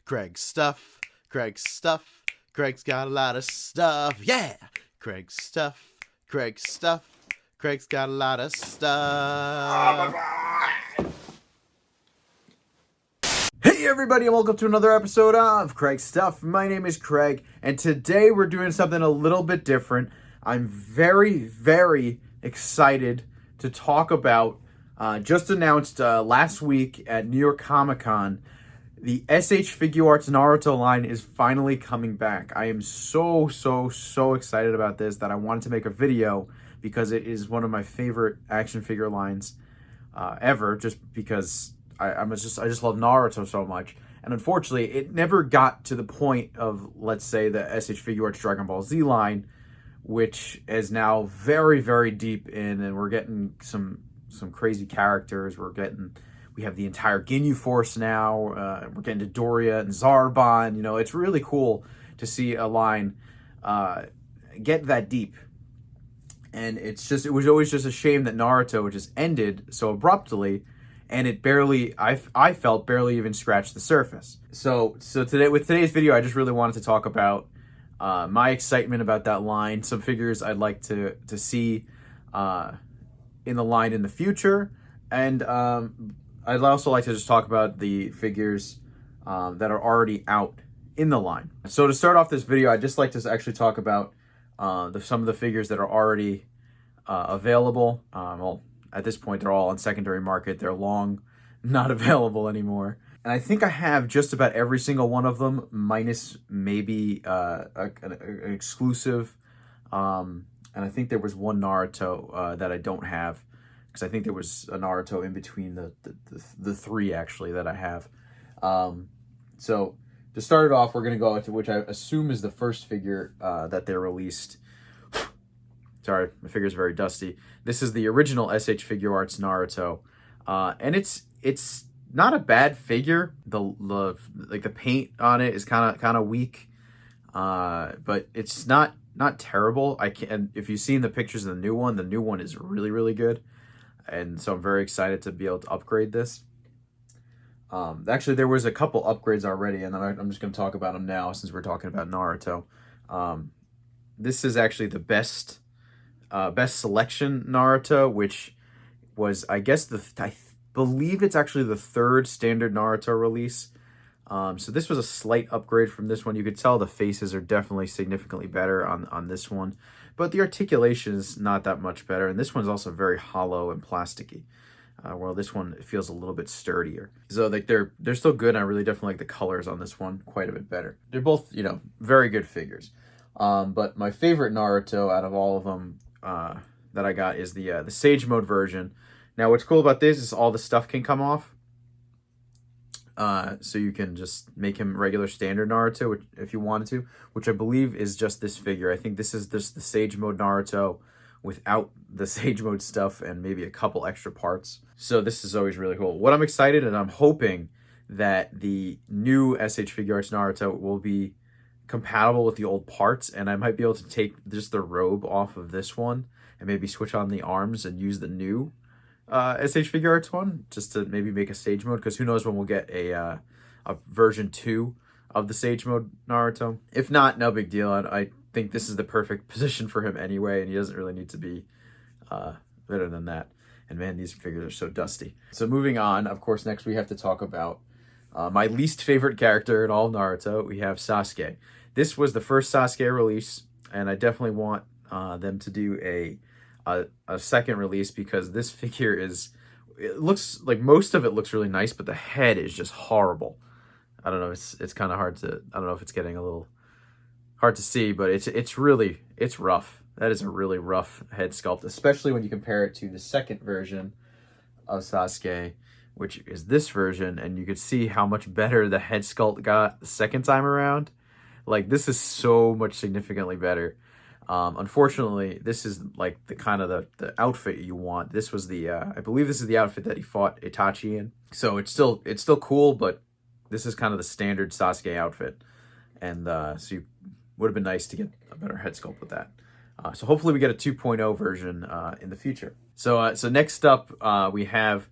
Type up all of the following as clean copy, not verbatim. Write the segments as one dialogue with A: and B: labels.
A: Craig's stuff. Craig's stuff. Craig's got a lot of stuff. Yeah. Craig's stuff. Craig's stuff. Craig's got a lot of stuff. Hey everybody, and welcome to another episode of Craig's Stuff. My name is Craig, and today we're doing something a little bit different. I'm very excited to talk about, just announced last week at New York Comic Con, the SH Figuarts Naruto line is finally coming back. I am so excited about this that I wanted to make a video because it is one of my favorite action figure lines ever, just because I just love Naruto so much. And unfortunately, it never got to the point of, let's say, the SH Figuarts Dragon Ball Z line, which is now very deep in, and we're getting some crazy characters. We have the entire Ginyu Force now. We're getting to Doria and Zarbon. You know, it's really cool to see a line get that deep. And it was always just a shame that Naruto just ended so abruptly, and it I felt barely even scratched the surface. So today, with today's video, I just really wanted to talk about my excitement about that line, some figures I'd like to see in the line in the future, and I'd also like to just talk about the figures that are already out in the line. So to start off this video, I'd just like to actually talk about some of the figures that are already available. Well, at this point, they're all on secondary market. They're long not available anymore. And I think I have just about every single one of them, minus maybe an exclusive. And I think there was one Naruto that I don't have, because I think there was a Naruto in between the three, actually, that I have. So to start it off, we're going to go into which I assume is the first figure that they released. Sorry, my figure's very dusty. This is the original SH Figuarts Naruto. And it's not a bad figure. The paint on it is kind of weak. But it's not terrible. If you've seen the pictures of the new one is really good. And so I'm very excited to be able to upgrade this. Actually, there was a couple upgrades already, and then I'm just going to talk about them now since we're talking about Naruto. This is actually the best selection Naruto, which was, I guess, I believe it's actually the third standard Naruto release. So this was a slight upgrade from this one. You could tell the faces are definitely significantly better on this one, but the articulation is not that much better. And this one's also very hollow and plasticky. While this one feels a little bit sturdier. So like they're still good. And I really definitely like the colors on this one quite a bit better. They're both, very good figures. But my favorite Naruto out of all of them that I got is the Sage Mode version. Now what's cool about this is all the stuff can come off. So you can just make him regular standard Naruto if you wanted to, which I believe is just this figure. I think this is just the Sage Mode Naruto without the Sage Mode stuff and maybe a couple extra parts. So this is always really cool. What I'm excited, and I'm hoping that the new SH Figuarts Naruto will be compatible with the old parts, and I might be able to take just the robe off of this one and maybe switch on the arms and use the new SH Figuarts one, just to maybe make a Sage Mode, because who knows when we'll get a version 2 of the Sage Mode Naruto. If not, no big deal. I think this is the perfect position for him anyway, and he doesn't really need to be better than that. And man, these figures are so dusty. So moving on, of course, next we have to talk about my least favorite character in all of Naruto. We have Sasuke. This was the first Sasuke release, and I definitely want them to do a second release, because this figure it looks like most of it looks really nice, but the head is just horrible. I don't know, it's kind of hard to, I don't know if it's getting a little hard to see, but it's rough. That is a really rough head sculpt, especially when you compare it to the second version of Sasuke, which is this version, and you could see how much better the head sculpt got the second time around. Like, this is so much significantly better. Unfortunately, this is like the outfit you want. This was I believe this is the outfit that he fought Itachi in. So it's still cool, but this is kind of the standard Sasuke outfit. And so it would have been nice to get a better head sculpt with that. So hopefully we get a 2.0 version in the future. So next up we have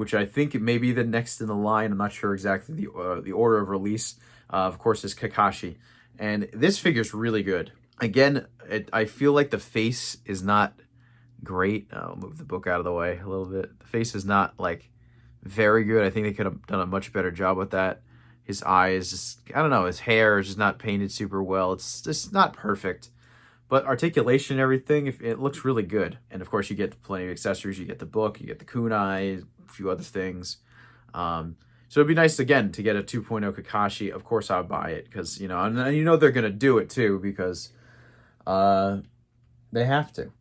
A: which I think may be the next in the line. I'm not sure exactly the order of release. Of course, is Kakashi. And this figure's really good. Again, I feel like the face is not great. I'll move the book out of the way a little bit. The face is not, like, very good. I think they could have done a much better job with that. His eyes, just, I don't know, his hair is just not painted super well. It's just not perfect. But articulation and everything, it looks really good. And of course, you get plenty of accessories. You get the book, you get the kunai, a few other things. So it'd be nice, again, to get a 2.0 Kakashi. Of course, I'll buy it because, you know, and you know they're going to do it too because they have to.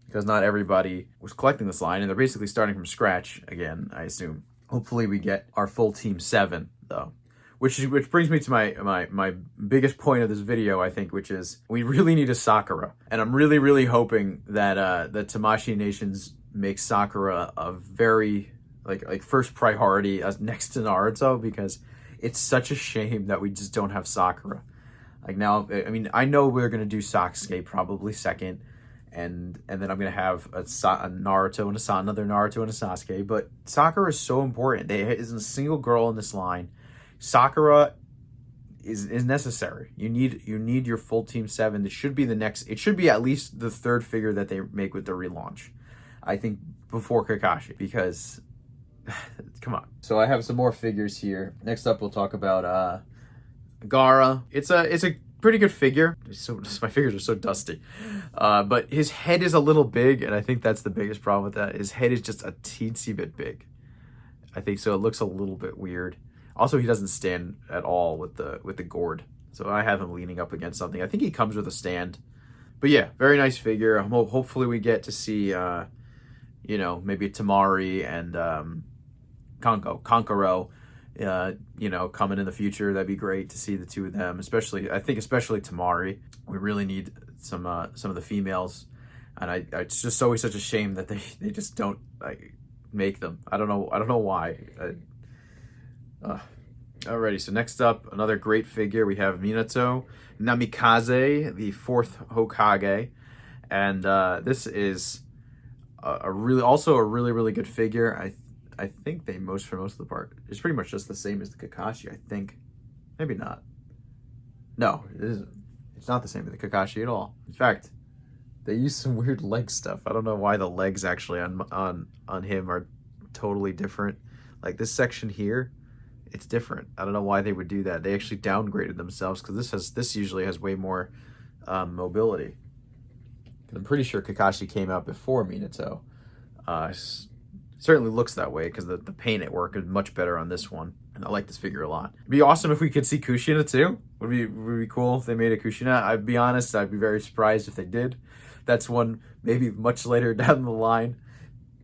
A: Because not everybody was collecting this line, and they're basically starting from scratch again, I assume. Hopefully we get our full Team 7, though. Which brings me to my biggest point of this video, I think, which is we really need a Sakura. And I'm really, really hoping that the Tamashii Nations makes Sakura a very, like first priority as next to Naruto, because it's such a shame that we just don't have Sakura. Like now, I mean, I know we're going to do Sasuke probably second, and then I'm going to have a Naruto and another Naruto and a Sasuke, but Sakura is so important. There isn't a single girl in this line. Sakura is necessary. You need your full Team 7. It should be it should be at least the third figure that they make with the relaunch. I think before Kakashi, because come on. So I have some more figures here. Next up we'll talk about Gara. It's a pretty good figure. My figures are so dusty. But his head is a little big, and I think that's the biggest problem with that. His head is just a teensy bit big. I think so. It looks a little bit weird. Also, he doesn't stand at all with the gourd. So I have him leaning up against something. I think he comes with a stand. But yeah, very nice figure. Hopefully we get to see, you know, maybe Tamari and Kankuro, you know, coming in the future. That'd be great to see the two of them. Especially Tamari. We really need some of the females. And it's just always such a shame that they just don't make them. I don't know why. Alrighty, so next up, another great figure. We have Minato Namikaze, the 4th Hokage, and this is a really good figure. I think for most of the part, it's pretty much just the same as the Kakashi. I think, maybe not. No, it isn't. It's not the same as the Kakashi at all. In fact, they use some weird leg stuff. I don't know why the legs actually on him are totally different. Like this section here, it's different. I don't know why they would do that. They actually downgraded themselves because this usually has way more mobility. I'm pretty sure Kakashi came out before Minato. Certainly looks that way because the paint at work is much better on this one. And I like this figure a lot. It'd be awesome if we could see Kushina too. Would be cool if they made a Kushina. I'd be honest, I'd be very surprised if they did. That's one maybe much later down the line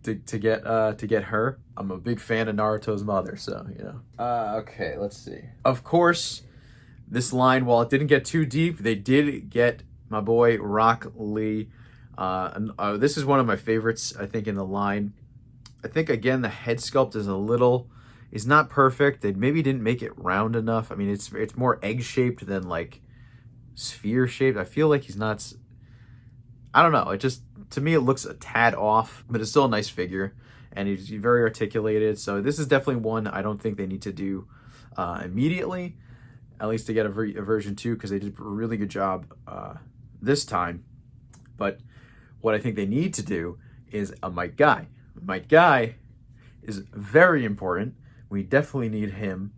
A: to get her. I'm a big fan of Naruto's mother, so you know. Okay, let's see. Of course, this line, while it didn't get too deep, they did get my boy Rock Lee. This is one of my favorites, I think, in the line. I think again the head sculpt is not perfect. They maybe didn't make it round enough. I mean, it's more egg shaped than like sphere shaped. I feel like he's not. I don't know. It just, to me, it looks a tad off, but it's still a nice figure, and he's very articulated. So this is definitely one I don't think they need to do immediately, at least to get a version 2, because they did a really good job this time. But what I think they need to do is a Might Guy. Might Guy is very important. We definitely need him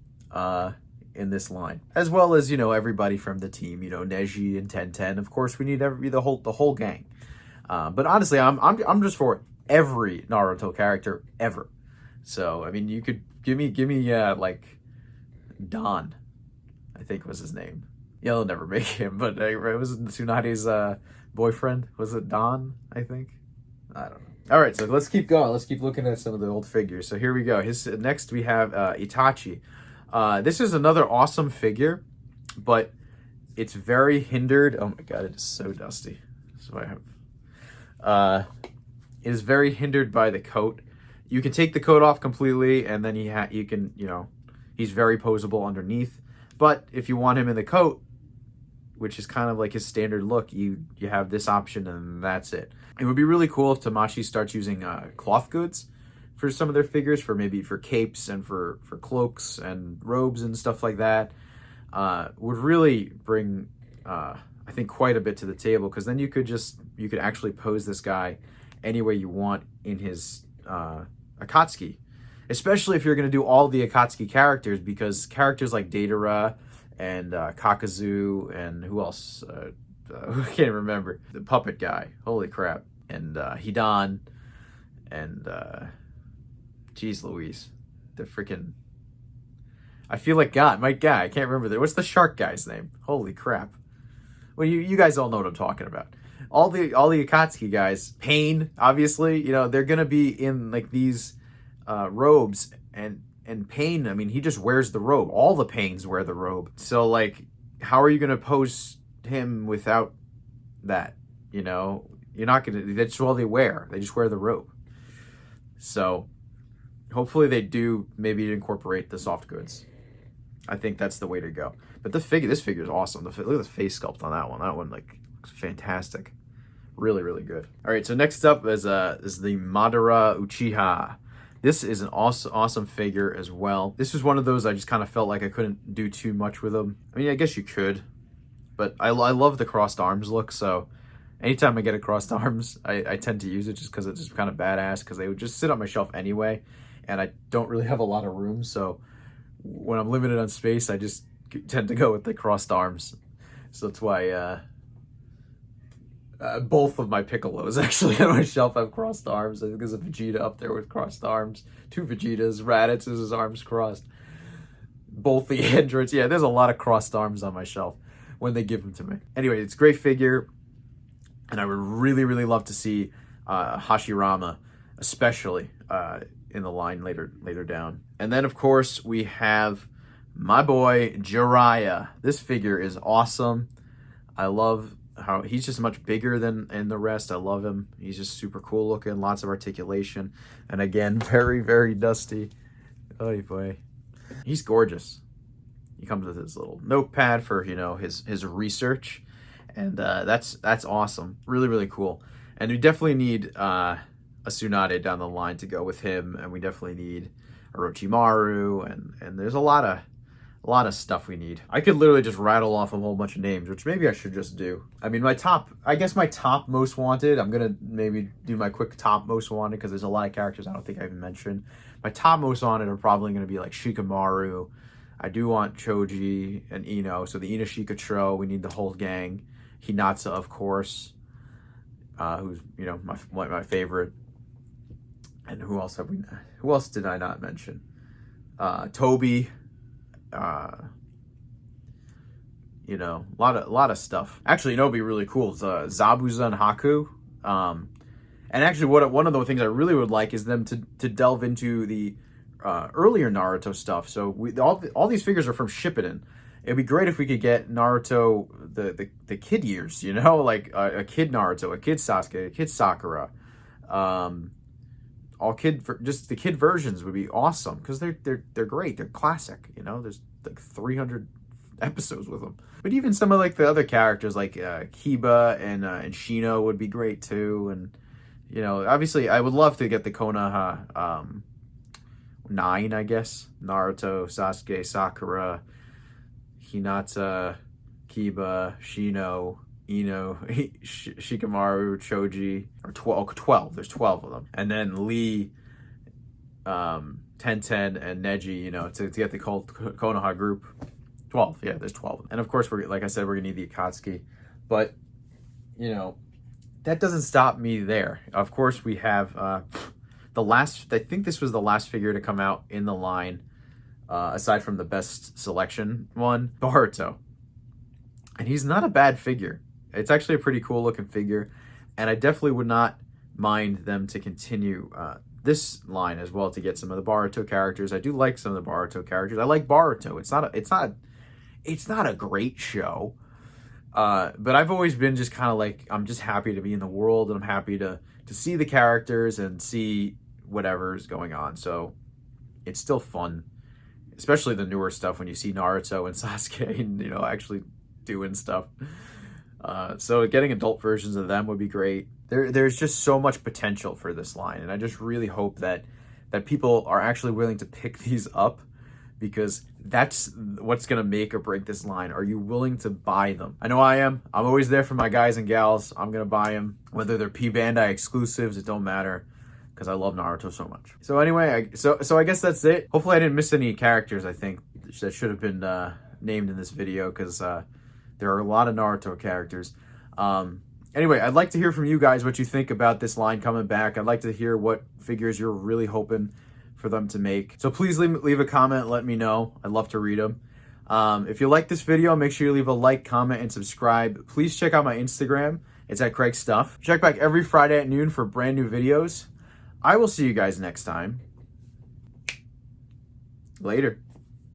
A: in this line, as well as, you know, everybody from the team, you know, Neji and Tenten. Of course, we need the whole gang. But honestly, I'm just for every Naruto character ever. So I mean, you could give me like Don, I think was his name. Yeah, they'll never make him, but it was Tsunade's boyfriend. Was it Don? I think. I don't know. All right, so let's keep going. Let's keep looking at some of the old figures. So here we go. Next we have Itachi. This is another awesome figure, but it's very hindered. Oh my god, it is so dusty. So I have. It is very hindered by the coat. You can take the coat off completely, and then you can, you know, he's very posable underneath. But if you want him in the coat, which is kind of like his standard look, you have this option, and that's it. It would be really cool if Tamashii starts using cloth goods for some of their figures, for maybe for capes and for cloaks and robes and stuff like that, would really bring, I think, quite a bit to the table, because then you could actually pose this guy any way you want in his Akatsuki, especially if you're going to do all the Akatsuki characters, because characters like Deidara and Kakazu and who else? I can't remember. The puppet guy. Holy crap. And Hidan and geez Louise. The freaking... I feel like my guy. I can't remember. What's the shark guy's name? Holy crap. Well, you guys all know what I'm talking about. All the Akatsuki guys, Pain, obviously, they're going to be in like these robes, and Pain, I mean, he just wears the robe. All the Pains wear the robe. So, like, how are you going to pose him without that? You're not going to... That's all they wear. They just wear the robe. So, hopefully they do maybe incorporate the soft goods. I think that's the way to go. But this figure is awesome. Look at the face sculpt on that one. That one, like, looks fantastic. Really, really good. All right, so next up is the Madara Uchiha. This is an awesome figure as well. This was one of those I just kind of felt like I couldn't do too much with them. I mean, I guess you could, but I love the crossed arms look, so anytime I get a crossed arms, I tend to use it just because it's just kind of badass, because they would just sit on my shelf anyway, and I don't really have a lot of room, so when I'm limited on space, I just tend to go with the crossed arms. So that's why both of my Piccolos actually on my shelf have crossed arms. I think there's a Vegeta up there with crossed arms. 2 Vegetas. Raditz has his arms crossed. Both the androids. Yeah, there's a lot of crossed arms on my shelf when they give them to me. Anyway, it's a great figure, and I would really, really love to see Hashirama, especially in the line later down. And then, of course, we have my boy Jiraiya. This figure is awesome. I love how he's just much bigger than in the rest. I love him. He's just super cool looking, lots of articulation, and again, very, very dusty. Oh boy, he's gorgeous. He comes with his little notepad for his research, and that's awesome. Really, really cool. And we definitely need a Tsunade down the line to go with him, and we definitely need Orochimaru, and there's a lot of stuff we need. I could literally just rattle off a whole bunch of names, which maybe I should just do. I mean, my top most wanted, I'm gonna maybe do my quick top most wanted, because there's a lot of characters I don't think I even mentioned. My top most wanted are probably gonna be like Shikamaru. I do want Choji and Ino, so the Inoshika Tro, we need the whole gang. Hinata, of course, who's my favorite. And who else did I not mention? Toby. A lot of stuff. Actually, it'd be really cool. It's Zabuza and Haku. And actually, one of the things I really would like is them to delve into the earlier Naruto stuff. So all these figures are from Shippuden. It'd be great if we could get Naruto the kid years. Like a kid Naruto, a kid Sasuke, a kid Sakura. Just the kid versions would be awesome, because they're great. They're classic. There's like 300 episodes with them. But even some of like the other characters like Kiba and Shino would be great too. And obviously I would love to get the Konoha 9, I guess. Naruto, Sasuke, Sakura, Hinata, Kiba, Shino, Ino, Shikamaru, Choji, or 12. There's 12 of them. And then Lee, Tenten, and Neji, to get the Konoha group. 12, yeah, there's 12. And of course, like I said, we're going to need the Akatsuki. But, that doesn't stop me there. Of course, we have I think this was the last figure to come out in the line, aside from the best selection one, Boruto. And he's not a bad figure. It's actually a pretty cool looking figure, and I definitely would not mind them to continue this line as well, to get some of the Boruto characters. I do like some of the Boruto characters. I like Boruto. It's not a great show, but I've always been just kind of like, I'm just happy to be in the world, and I'm happy to see the characters and see whatever's going on. So it's still fun, especially the newer stuff when you see Naruto and Sasuke and actually doing stuff. So getting adult versions of them would be great. There's just so much potential for this line, and I just really hope that that people are actually willing to pick these up, because that's what's going to make or break this line. Are you willing to buy them? I know I am. I'm always there for my guys and gals. I'm going to buy them. Whether they're P-Bandai exclusives, it don't matter, because I love Naruto so much. So anyway, so I guess that's it. Hopefully I didn't miss any characters, I think, that should have been named in this video, because there are a lot of Naruto characters. Anyway, I'd like to hear from you guys what you think about this line coming back. I'd like to hear what figures you're really hoping for them to make. So please leave a comment, let me know. I'd love to read them. If you like this video, make sure you leave a like, comment, and subscribe. Please check out my Instagram. It's at Craig Stuff. Check back every Friday at noon for brand new videos. I will see you guys next time. Later.